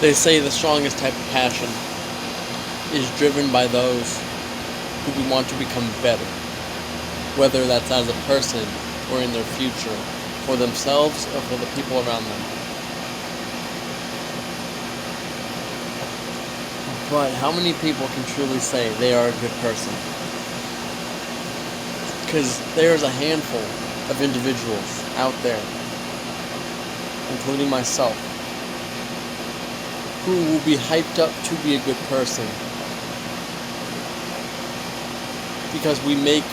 They say the strongest type of passion is driven by those who want to become better, whether that's as a person or in their future, for themselves or for the people around them. But how many people can truly say they are a good person? Because there's a handful of individuals out there, including myself, who will be hyped up to be a good person because we make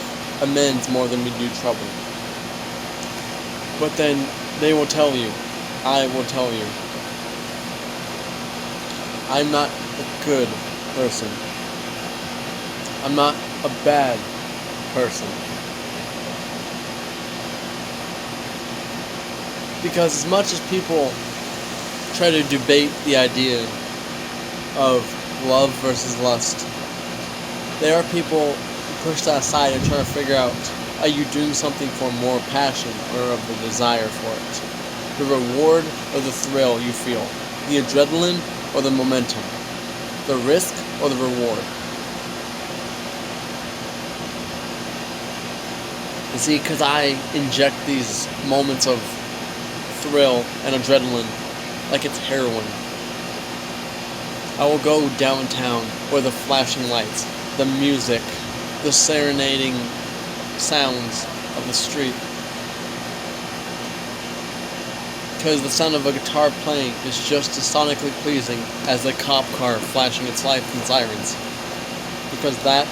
amends more than we do trouble. But then they will tell you, I will tell you, I'm not a good person. I'm not a bad person. Because as much as people try to debate the idea of love versus lust, there are people who push that aside and try to figure out, are you doing something for more passion or of the desire for it? The reward or the thrill you feel? The adrenaline or the momentum? The risk or the reward? You see, because I inject these moments of thrill and adrenaline like it's heroin. I will go downtown where the flashing lights, the music, the serenading sounds of the street. Because the sound of a guitar playing is just as sonically pleasing as a cop car flashing its lights and sirens. Because that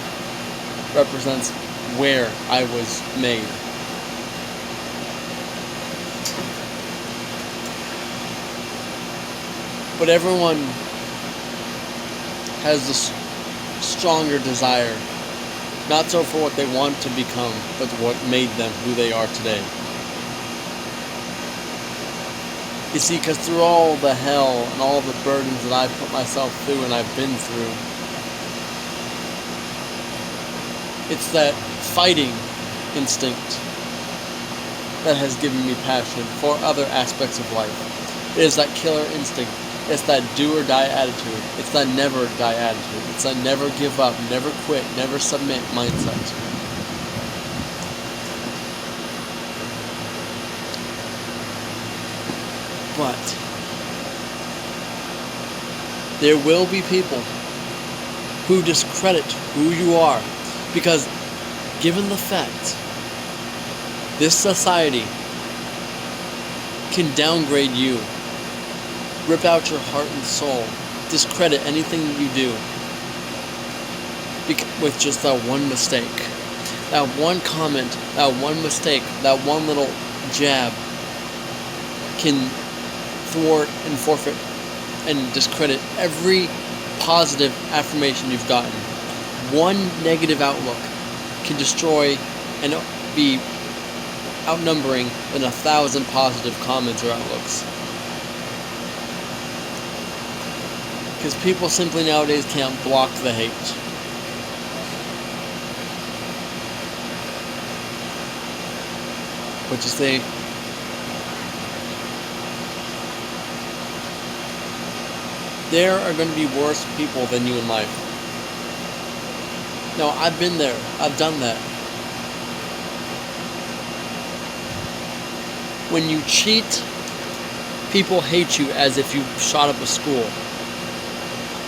represents where I was made. But everyone has this stronger desire, not so for what they want to become, but what made them who they are today. You see, because through all the hell and all the burdens that I've put myself through and I've been through, it's that fighting instinct that has given me passion for other aspects of life. It is that killer instinct. It's that do or die attitude. It's that never die attitude. It's that never give up, never quit, never submit mindset. But there will be people who discredit who you are because, given the fact this society can downgrade you, rip out your heart and soul, discredit anything you do with just that one mistake, that one comment, that one mistake, that one little jab can thwart and forfeit and discredit every positive affirmation you've gotten. One negative outlook can destroy and be outnumbering than 1,000 positive comments or outlooks. Because people simply nowadays can't block the hate. But you see, there are going to be worse people than you in life. Now, I've been there. I've done that. When you cheat, people hate you as if you shot up a school.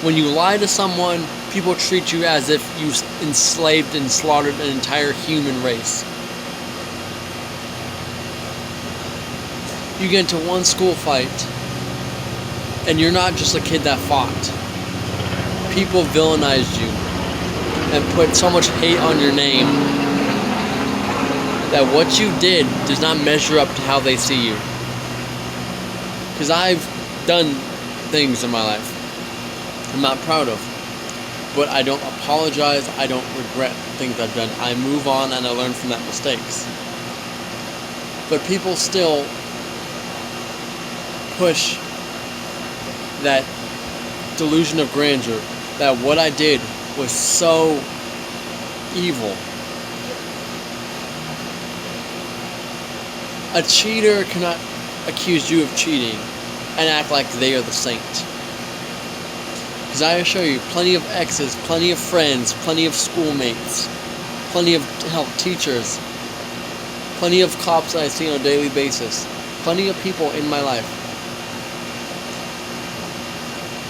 When you lie to someone, people treat you as if you enslaved and slaughtered an entire human race. You get into one school fight, and you're not just a kid that fought. People villainized you and put so much hate on your name that what you did does not measure up to how they see you. Because I've done things in my life I'm not proud of, but I don't apologize, I don't regret things I've done. I move on and I learn from that mistakes. But people still push that delusion of grandeur, that what I did was so evil. A cheater cannot accuse you of cheating and act like they are the saint. Because I assure you, plenty of exes, plenty of friends, plenty of schoolmates, plenty of teachers, plenty of cops that I see on a daily basis, plenty of people in my life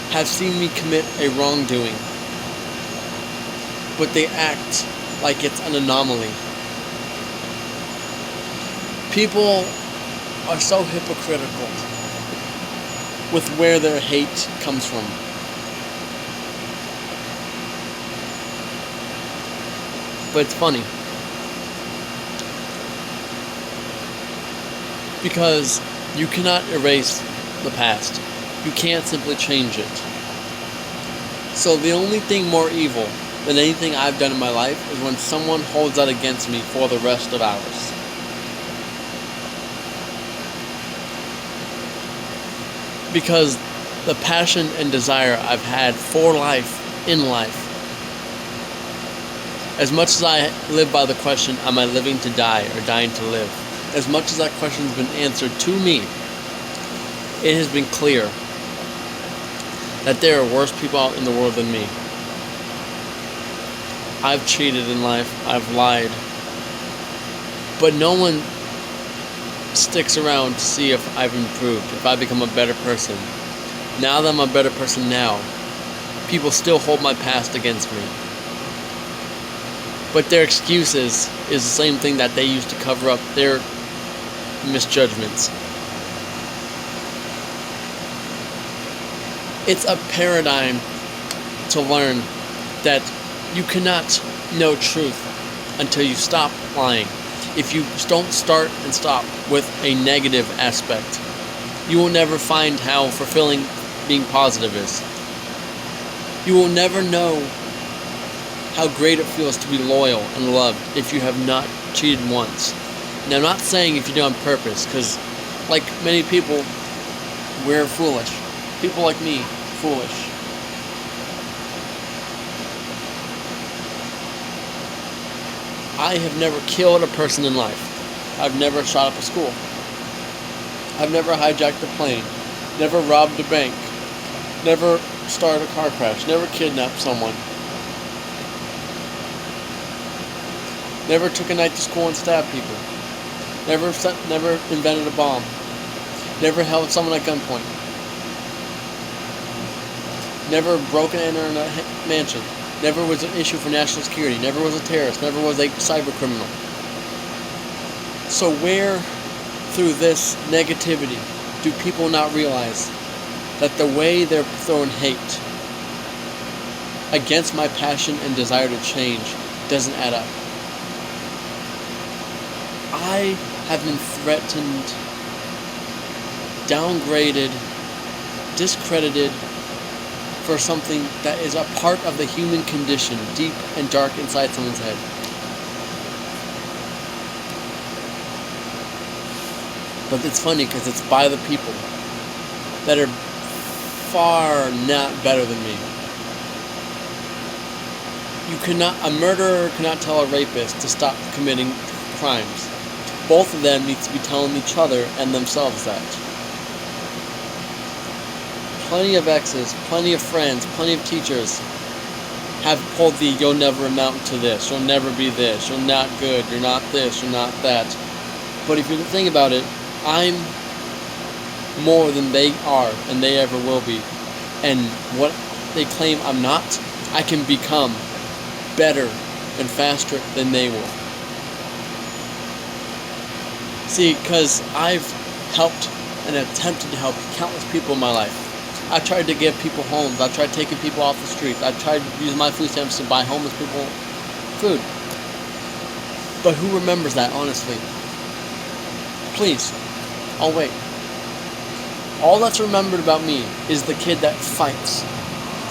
have seen me commit a wrongdoing, but they act like it's an anomaly. People are so hypocritical with where their hate comes from. But it's funny, because you cannot erase the past. You can't simply change it. So the only thing more evil than anything I've done in my life is when someone holds that against me for the rest of ours. Because the passion and desire I've had for life, in life, as much as I live by the question, am I living to die or dying to live? As much as that question has been answered to me, it has been clear that there are worse people out in the world than me. I've cheated in life, I've lied, but no one sticks around to see if I've improved, if I become a better person. Now that I'm a better person now, people still hold my past against me. But their excuses is the same thing that they used to cover up their misjudgments. It's a paradigm to learn that you cannot know truth until you stop lying. If you don't start and stop with a negative aspect, you will never find how fulfilling being positive is. You will never know how great it feels to be loyal and loved if you have not cheated once. Now, I'm not saying if you do it on purpose, because like many people, we're foolish. People like me, foolish. I have never killed a person in life. I've never shot up a school. I've never hijacked a plane. Never robbed a bank. Never started a car crash. Never kidnapped someone. Never took a night to school and stabbed people. Never invented a bomb. Never held someone at gunpoint. Never broke and entered a mansion. Never was an issue for national security. Never was a terrorist. Never was a cyber criminal. So where, through this negativity, do people not realize that the way they're throwing hate against my passion and desire to change doesn't add up? I have been threatened, downgraded, discredited for something that is a part of the human condition, deep and dark inside someone's head. But it's funny because it's by the people that are far not better than me. A murderer cannot tell a rapist to stop committing crimes. Both of them need to be telling each other and themselves that. Plenty of exes, plenty of friends, plenty of teachers have pulled the "you'll never amount to this, you'll never be this, you're not good, you're not this, you're not that." But if you think about it, I'm more than they are and they ever will be. And what they claim I'm not, I can become better and faster than they will. See, because I've helped and attempted to help countless people in my life. I've tried to give people homes. I've tried taking people off the streets. I've tried to use my food stamps to buy homeless people food. But who remembers that, honestly? Please, I'll wait. All that's remembered about me is the kid that fights,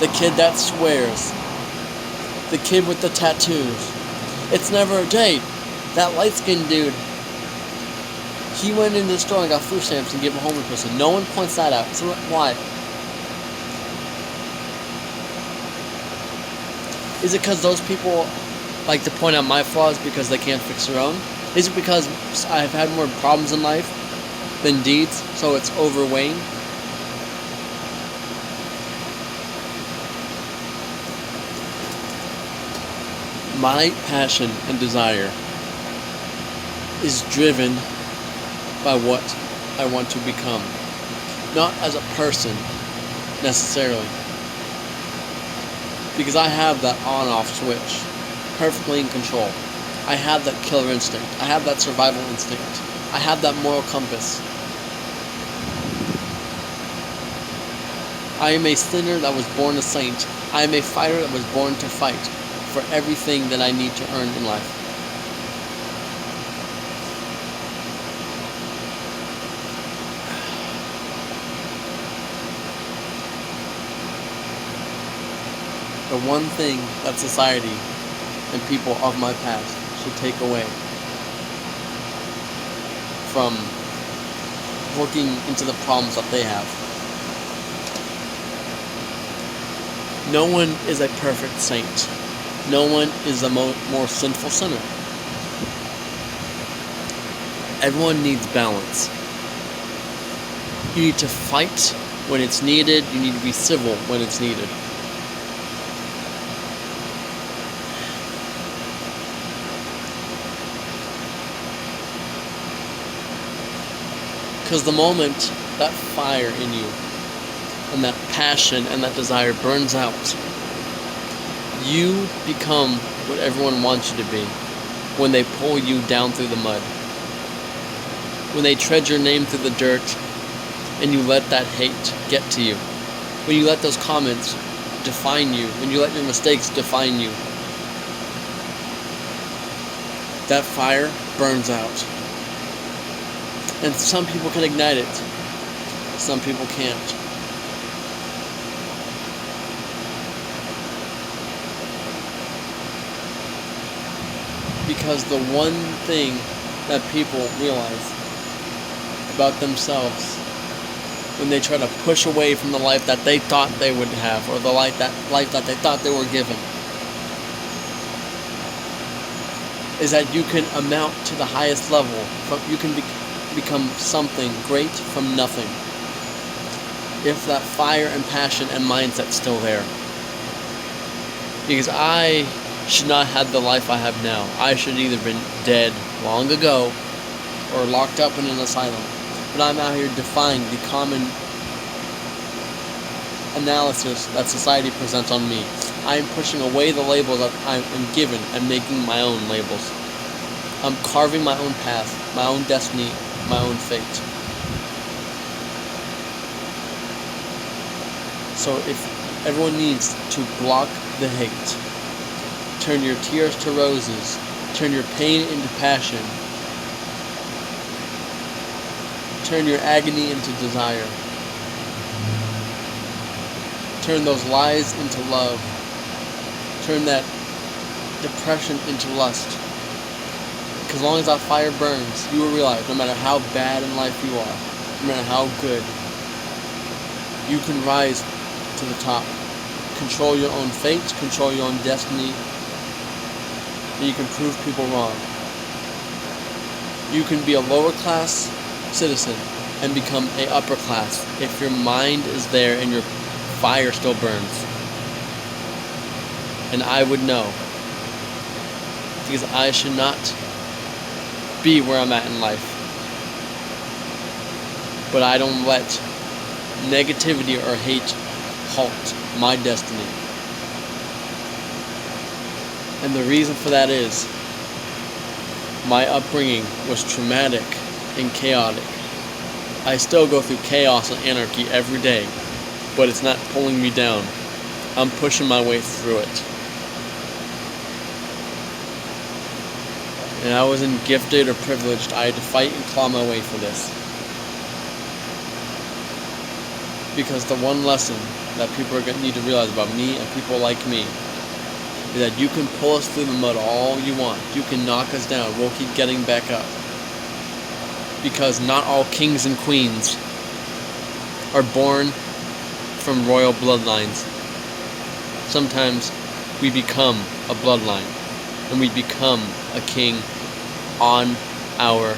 the kid that swears, the kid with the tattoos. It's never, "Jay, that light-skinned dude, he went into the store and got food stamps and gave a homeless person." No one points that out. So why? Is it because those people like to point out my flaws because they can't fix their own? Is it because I've had more problems in life than deeds, so it's overweighing? My passion and desire is driven by what I want to become. Not as a person, necessarily. Because I have that on-off switch, perfectly in control. I have that killer instinct. I have that survival instinct. I have that moral compass. I am a sinner that was born a saint. I am a fighter that was born to fight for everything that I need to earn in life. The one thing that society and people of my past should take away from looking into the problems that they have. No one is a perfect saint. No one is a more sinful sinner. Everyone needs balance. You need to fight when it's needed. You need to be civil when it's needed. Because the moment that fire in you and that passion and that desire burns out, you become what everyone wants you to be when they pull you down through the mud. When they tread your name through the dirt and you let that hate get to you. When you let those comments define you. When you let your mistakes define you. That fire burns out. And some people can ignite it. Some people can't. Because the one thing that people realize about themselves when they try to push away from the life that they thought they would have, or the life that they thought they were given, is that you can amount to the highest level. You can become something great from nothing if that fire and passion and mindset's still there. Because I should not have the life I have now. I should either been dead long ago or locked up in an asylum. But I'm out here defying the common analysis that society presents on me. I am pushing away the labels that I am given and making my own labels. I'm carving my own path, my own destiny, my own fate. So if everyone needs to block the hate, turn your tears to roses, turn your pain into passion, turn your agony into desire, turn those lies into love, turn that depression into lust. Because as long as that fire burns, you will realize no matter how bad in life you are, no matter how good, you can rise to the top. Control your own fate, control your own destiny, and you can prove people wrong. You can be a lower class citizen and become a upper class if your mind is there and your fire still burns. And I would know, because I should not be where I'm at in life. But I don't let negativity or hate halt my destiny. And the reason for that is my upbringing was traumatic and chaotic. I still go through chaos and anarchy every day, but it's not pulling me down. I'm pushing my way through it. And I wasn't gifted or privileged. I had to fight and claw my way for this. Because the one lesson that people are going to need to realize about me and people like me is that you can pull us through the mud all you want. You can knock us down. We'll keep getting back up. Because not all kings and queens are born from royal bloodlines. Sometimes we become a bloodline. And we become a king on our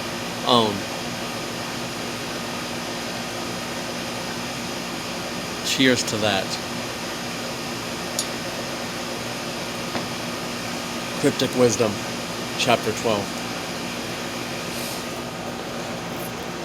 own. Cheers to that. Cryptic Wisdom, Chapter 12.